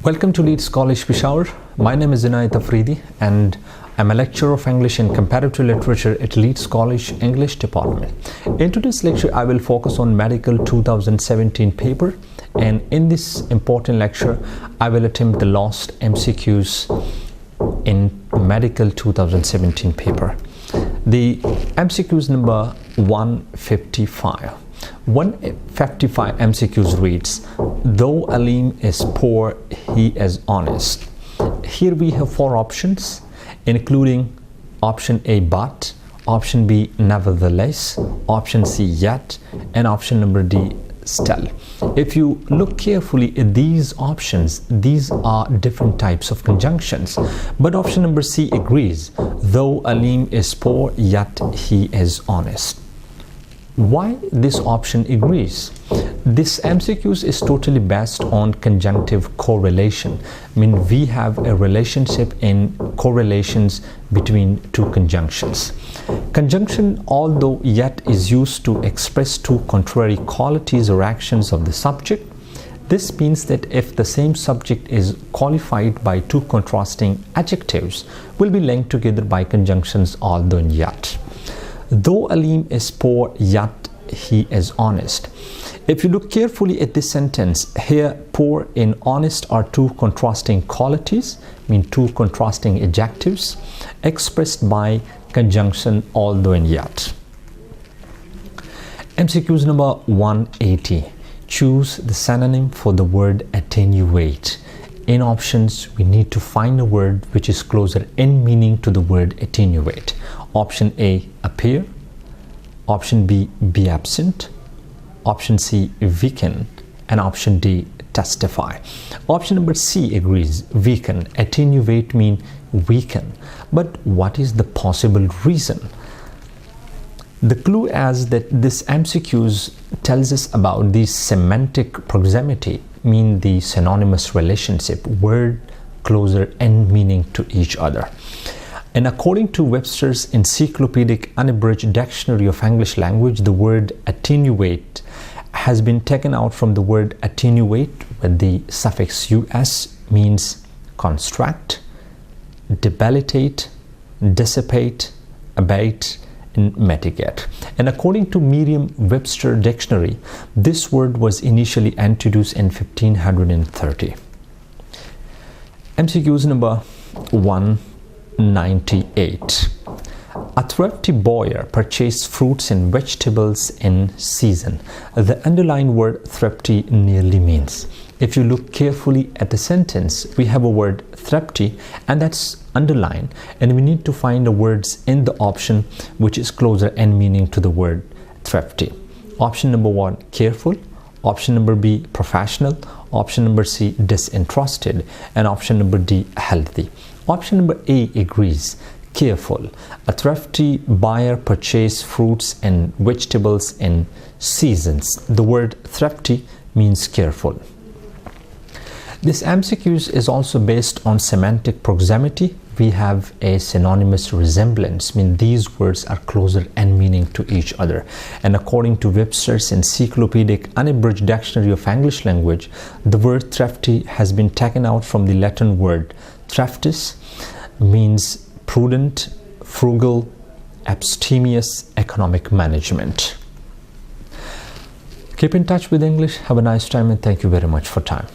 Welcome to LEEDS College Peshawar. My name is Inayat Afridi and I'm a lecturer of English and Comparative Literature at LEEDS College English Department. In today's lecture, I will focus on Medical 2017 paper, and in this important lecture, I will attempt the lost MCQs in Medical 2017 paper. The MCQs number 155. 155 MCQs reads, though Alim is poor, he is honest. Here we have four options, including option A, but, option B, nevertheless, option C, yet, and option number D, still. If you look carefully at these options, these are different types of conjunctions, but option number C agrees, though Alim is poor, yet he is honest. Why this option agrees? This MCQs is totally based on conjunctive correlation. I mean, we have a relationship in correlations between two conjunctions. Conjunction, although yet, is used to express two contrary qualities or actions of the subject. This means that if the same subject is qualified by two contrasting adjectives, will be linked together by conjunctions although and yet. Though Alim is poor, yet he is honest. If you look carefully at this sentence, here poor and honest are two contrasting qualities, mean two contrasting adjectives expressed by conjunction although and yet. MCQs number 180. Choose the synonym for the word attenuate. In options, we need to find a word which is closer in meaning to the word attenuate. Option A, appear. Option B, be absent. Option C, weaken. And option D, testify. Option number C agrees, weaken. Attenuate mean weaken. But what is the possible reason? The clue is that this MCQs tells us about the semantic proximity, mean the synonymous relationship, word closer in meaning to each other. And according to Webster's Encyclopedic Unabridged Dictionary of English Language, the word attenuate has been taken out from the word attenuate with the suffix us, means construct, debilitate, dissipate, abate, and mitigate. And according to Merriam-Webster Dictionary, this word was initially introduced in 1530. MCQs number 198. A thrifty buyer purchased fruits and vegetables in season. The underlined word thrifty nearly means. If you look carefully at the sentence, we have a word thrifty and that's underlined, and we need to find the words in the option which is closer in meaning to the word thrifty. Option number 1, careful. Option number B, professional. Option number C, disinterested. And option number D, healthy. Option number A agrees, careful. A thrifty buyer purchased fruits and vegetables in seasons. The word thrifty means careful. This MCQs is also based on semantic proximity. We have a synonymous resemblance, mean these words are closer in meaning to each other. And according to Webster's Encyclopedic Unabridged Dictionary of English Language, the word thrifty has been taken out from the Latin word thriftis, means prudent, frugal, abstemious economic management. Keep in touch with English. Have a nice time and thank you very much for time.